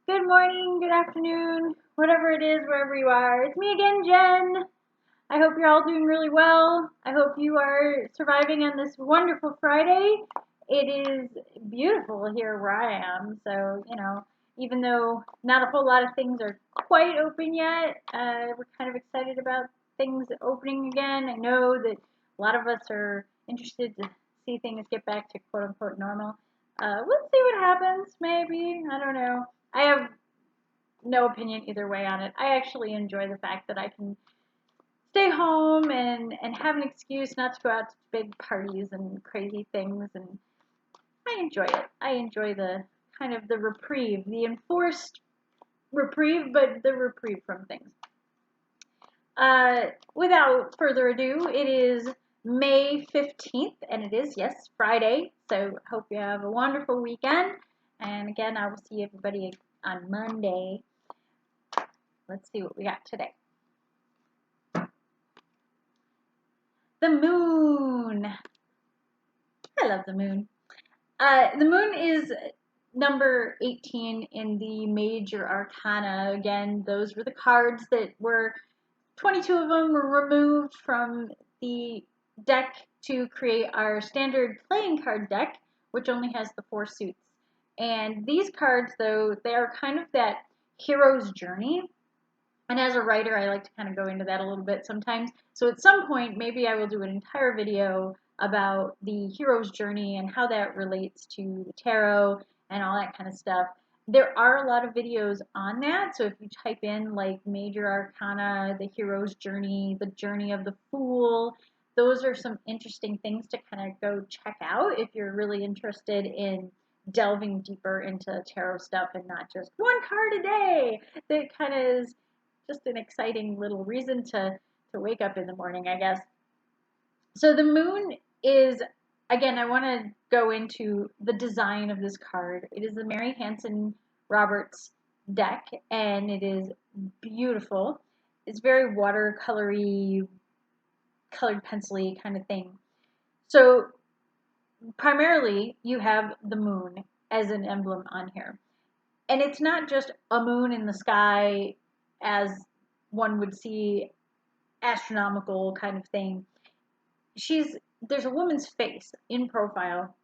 Good morning, good afternoon, whatever it is, wherever you are. It's me again, Jen. I hope you're all doing really well. I hope you are surviving on this wonderful Friday. It is beautiful here where I am, so, even though not a whole lot of things are quite open yet, we're kind of excited about things opening again. I know that a lot of us are interested to see things get back to quote unquote normal. We'll see what happens, maybe. I don't know. I have no opinion either way on it. I actually enjoy the fact that I can stay home and have an excuse not to go out to big parties and crazy things, and I enjoy it. I enjoy the kind of the reprieve, the enforced reprieve, but the reprieve from things. Without further ado, it is May 15th, and it is, yes, Friday, so hope you have a wonderful weekend, and again, I will see everybody on Monday. Let's see what we got today. The moon. I love the moon. The moon is number 18 in the major arcana. Again, those were the cards that were, 22 of them were removed from the deck to create our standard playing card deck, which only has the 4 suits. And these cards, though, they are kind of that hero's journey. And as a writer, I like to kind of go into that a little bit sometimes. So at some point, maybe I will do an entire video about the hero's journey and how that relates to the tarot and all that kind of stuff. There are a lot of videos on that. So if you type in like Major Arcana, the hero's journey, the journey of the fool, those are some interesting things to kind of go check out if you're really interested in delving deeper into tarot stuff and not just one card a day. That kind of is just an exciting little reason to wake up in the morning, I guess. So the moon is, again, I want to go into the design of this card. It is the Mary Hanson Roberts deck, and it is beautiful. It's very watercolory, colored pencil-y kind of thing. So primarily, you have the moon as an emblem on here. And it's not just a moon in the sky as one would see, astronomical kind of thing. There's a woman's face in profile,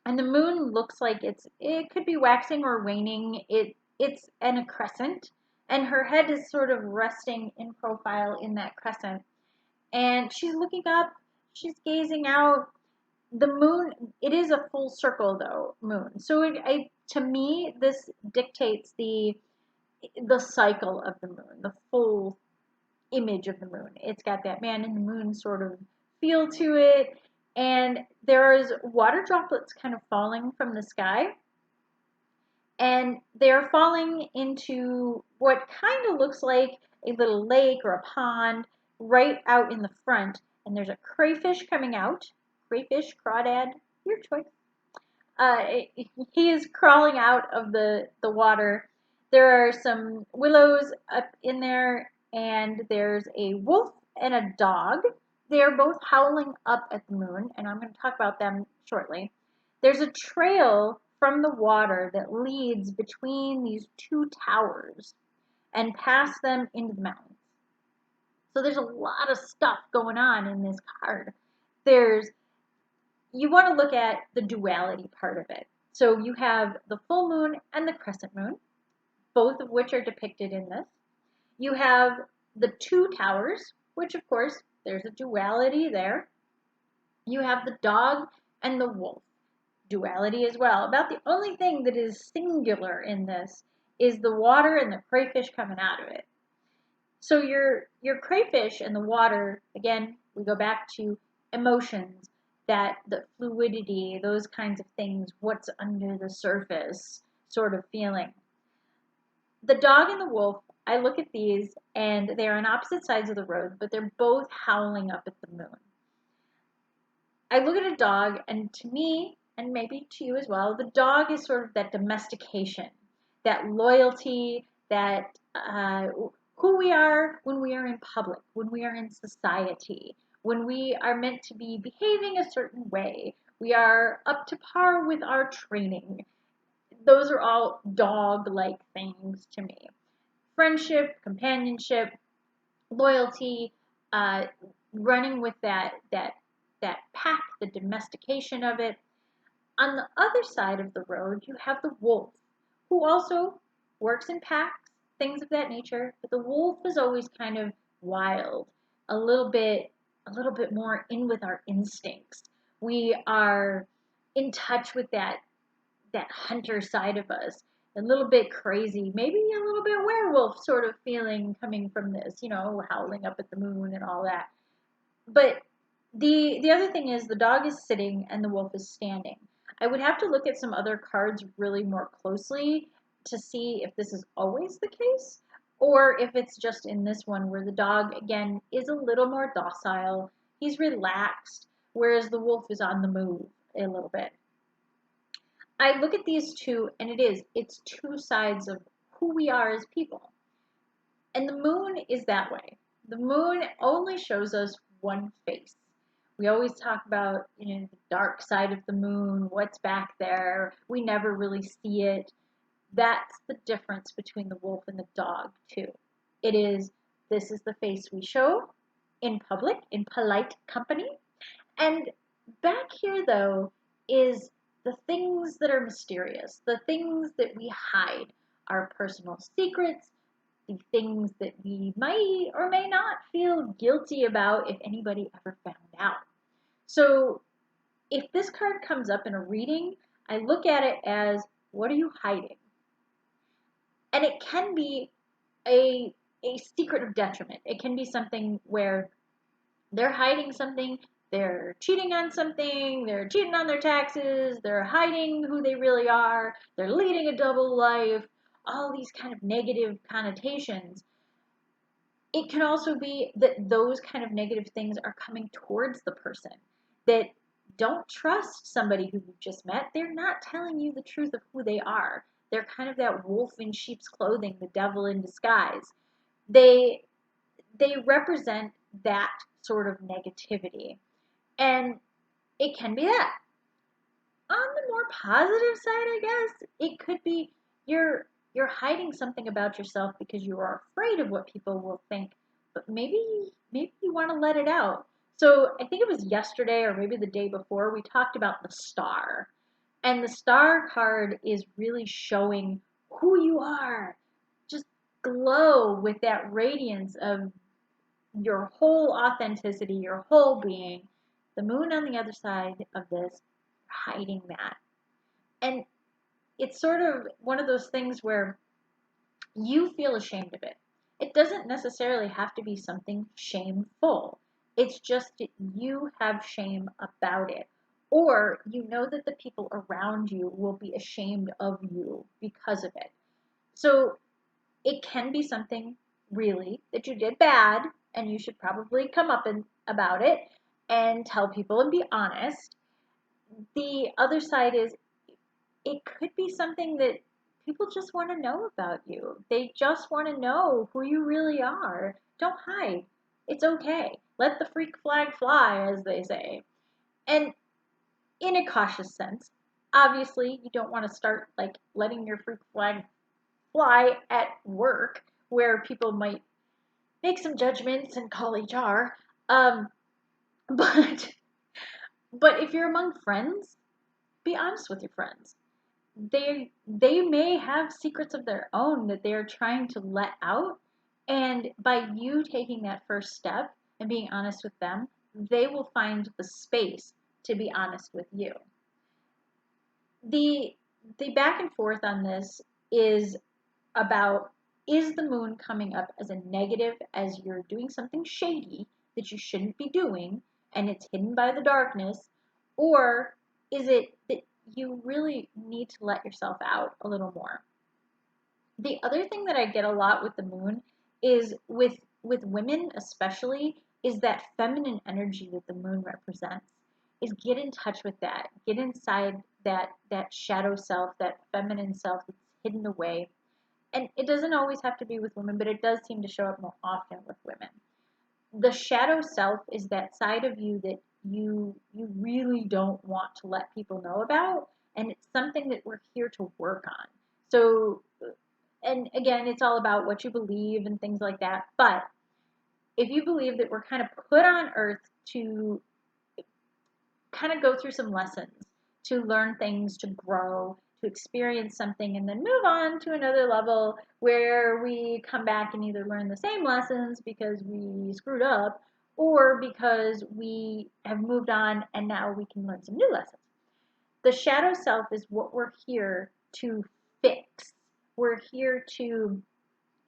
and the moon looks like it could be waxing or waning. It's in a crescent, and her head is sort of resting in profile in that crescent, and she's looking up, she's gazing out. The moon, it is a full circle though, moon. So to me, this dictates the cycle of the moon, the full image of the moon. It's got that man in the moon sort of feel to it, and there's water droplets kind of falling from the sky, and they're falling into what kind of looks like a little lake or a pond right out in the front, and there's a crayfish coming out. Crayfish, crawdad, your choice. He is crawling out of the water. There are some willows up in there, and there's a wolf and a dog. They are both howling up at the moon, and I'm going to talk about them shortly. There's a trail from the water that leads between these 2 towers and past them into the mountains. So there's a lot of stuff going on in this card. You want to look at the duality part of it. So you have the full moon and the crescent moon, both of which are depicted in this. You have the 2 towers, which of course there's a duality there. You have the dog and the wolf, duality as well. About the only thing that is singular in this is the water and the crayfish coming out of it. So your crayfish and the water, again, we go back to emotions, that the fluidity, those kinds of things, what's under the surface sort of feeling. The dog and the wolf, I look at these and they're on opposite sides of the road, but they're both howling up at the moon. I look at a dog, and to me, and maybe to you as well, the dog is sort of that domestication, that loyalty, that who we are when we are in public, when we are in society, when we are meant to be behaving a certain way, we are up to par with our training. those are all dog-like things to me. Friendship, companionship, loyalty, uh, running with that pack, the domestication of it. On the other side of the road, you have the wolf, who also works in packs, things of that nature. But the wolf is always kind of wild, a little bit, a little bit more in with our instincts. We are in touch with that hunter side of us, a little bit crazy, maybe a little bit werewolf sort of feeling coming from this, howling up at the moon and all that. But the other thing is the dog is sitting and the wolf is standing. I would have to look at some other cards really more closely to see if this is always the case or if it's just in this one where the dog again is a little more docile. He's relaxed, whereas the wolf is on the move a little bit. I look at these two and it's two sides of who we are as people. And the moon is that way. The moon only shows us one face. We always talk about, the dark side of the moon, what's back there. We never really see it. That's the difference between the wolf and the dog, too. This is the face we show in public, in polite company. And back here, though, is the things that are mysterious, the things that we hide, our personal secrets, the things that we might or may not feel guilty about if anybody ever found out. So if this card comes up in a reading, I look at it as, what are you hiding? And it can be a secret of detriment. It can be something where they're hiding something, they're cheating on something, they're cheating on their taxes, they're hiding who they really are, they're leading a double life, all these kind of negative connotations. It can also be that those kind of negative things are coming towards the person, that don't trust somebody who you've just met. They're not telling you the truth of who they are. They're kind of that wolf in sheep's clothing, the devil in disguise. They represent that sort of negativity. And it can be that. On the more positive side, I guess, it could be you're hiding something about yourself because you are afraid of what people will think, but maybe you want to let it out. So I think it was yesterday or maybe the day before we talked about the star. And the star card is really showing who you are. Just glow with that radiance of your whole authenticity, your whole being. The moon on the other side of this, hiding that. And it's sort of one of those things where you feel ashamed of it. It doesn't necessarily have to be something shameful. It's just that you have shame about it. Or you know that the people around you will be ashamed of you because of it. So it can be something really that you did bad and you should probably come up about it and tell people and be honest. The other side is it could be something that people just want to know about you. They just want to know who you really are. Don't hide. It's okay. Let the freak flag fly, as they say. And in a cautious sense, obviously, you don't want to start like letting your freak flag fly at work where people might make some judgments and call HR. But but if you're among friends, be honest with your friends. They may have secrets of their own that they're trying to let out, and by you taking that first step and being honest with them, they will find the space to be honest with you. The back and forth on this is about, is the moon coming up as a negative, as you're doing something shady that you shouldn't be doing and it's hidden by the darkness, or is it that you really need to let yourself out a little more? The other thing that I get a lot with the moon is with women especially, is that feminine energy that the moon represents. Is get in touch with that. Get inside that shadow self, that feminine self that's hidden away. And it doesn't always have to be with women, but it does seem to show up more often with women. The shadow self is that side of you that you really don't want to let people know about, and it's something that we're here to work on. So, and again, it's all about what you believe and things like that. But if you believe that we're kind of put on earth to kind of go through some lessons, to learn things, to grow, to experience something, and then move on to another level where we come back and either learn the same lessons because we screwed up or because we have moved on and now we can learn some new lessons. The shadow self is what we're here to fix. We're here to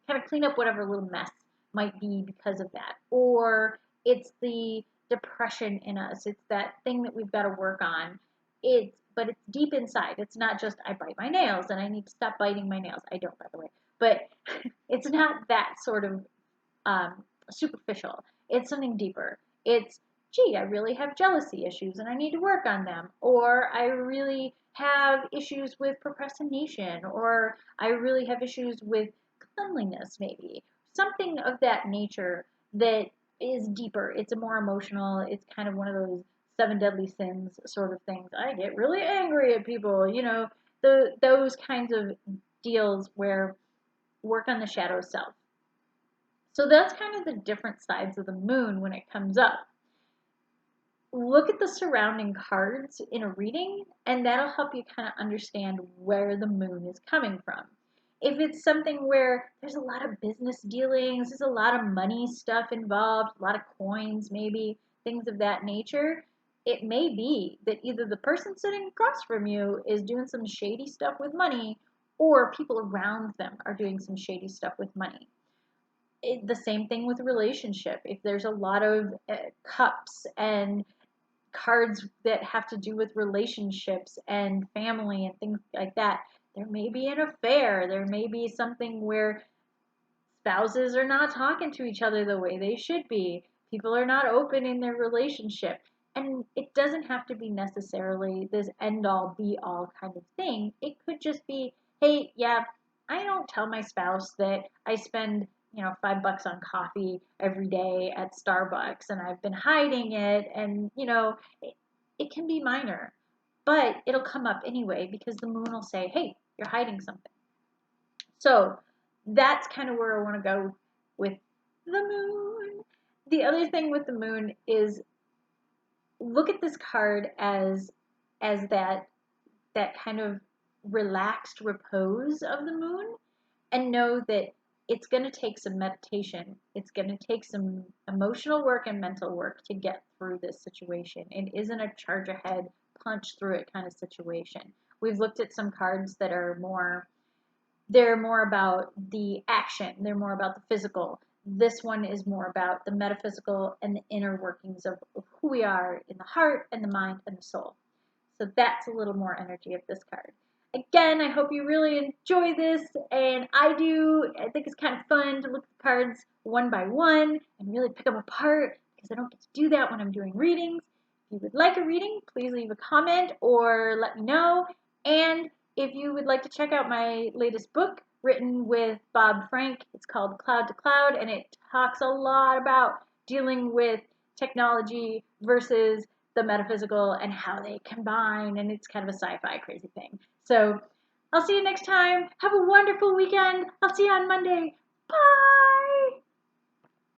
kind of clean up whatever little mess might be because of that. Or it's the depression in us. It's that thing that we've got to work on. But it's deep inside. It's not just I bite my nails and I need to stop biting my nails. I don't, by the way. But it's not that sort of superficial. It's something deeper. It's, gee, I really have jealousy issues and I need to work on them. Or I really have issues with procrastination. Or I really have issues with cleanliness, maybe. Something of that nature that is deeper. It's a more emotional, it's kind of one of those seven deadly sins sort of things. I get really angry at people, those kinds of deals where work on the shadow self. So that's kind of the different sides of the moon when it comes up. Look at the surrounding cards in a reading, and that'll help you kind of understand where the moon is coming from. If it's something where there's a lot of business dealings, there's a lot of money stuff involved, a lot of coins, maybe things of that nature, it may be that either the person sitting across from you is doing some shady stuff with money, or people around them are doing some shady stuff with money. The same thing with a relationship. If there's a lot of cups and cards that have to do with relationships and family and things like that, there may be an affair. There may be something where spouses are not talking to each other the way they should be. People are not open in their relationship. And it doesn't have to be necessarily this end all be all kind of thing. It could just be, hey, yeah, I don't tell my spouse that I spend, $5 on coffee every day at Starbucks and I've been hiding it. And, it can be minor, but it'll come up anyway because the moon will say, hey, you're hiding something. So that's kind of where I want to go with the moon. The other thing with the moon is look at this card as that kind of relaxed repose of the moon, and know that it's going to take some meditation. It's going to take some emotional work and mental work to get through this situation. It isn't a charge ahead, punch through it kind of situation. We've looked at some cards that are they're more about the action. They're more about the physical. This one is more about the metaphysical and the inner workings of who we are in the heart and the mind and the soul. So that's a little more energy of this card. Again, I hope you really enjoy this, and I do. I think it's kind of fun to look at the cards one by one and really pick them apart because I don't get to do that when I'm doing readings. If you would like a reading, please leave a comment or let me know. And if you would like to check out my latest book written with Bob Frank, it's called Cloud to Cloud, and it talks a lot about dealing with technology versus the metaphysical and how they combine, and it's kind of a sci-fi crazy thing. So I'll see you next time. Have a wonderful weekend. I'll see you on Monday. Bye!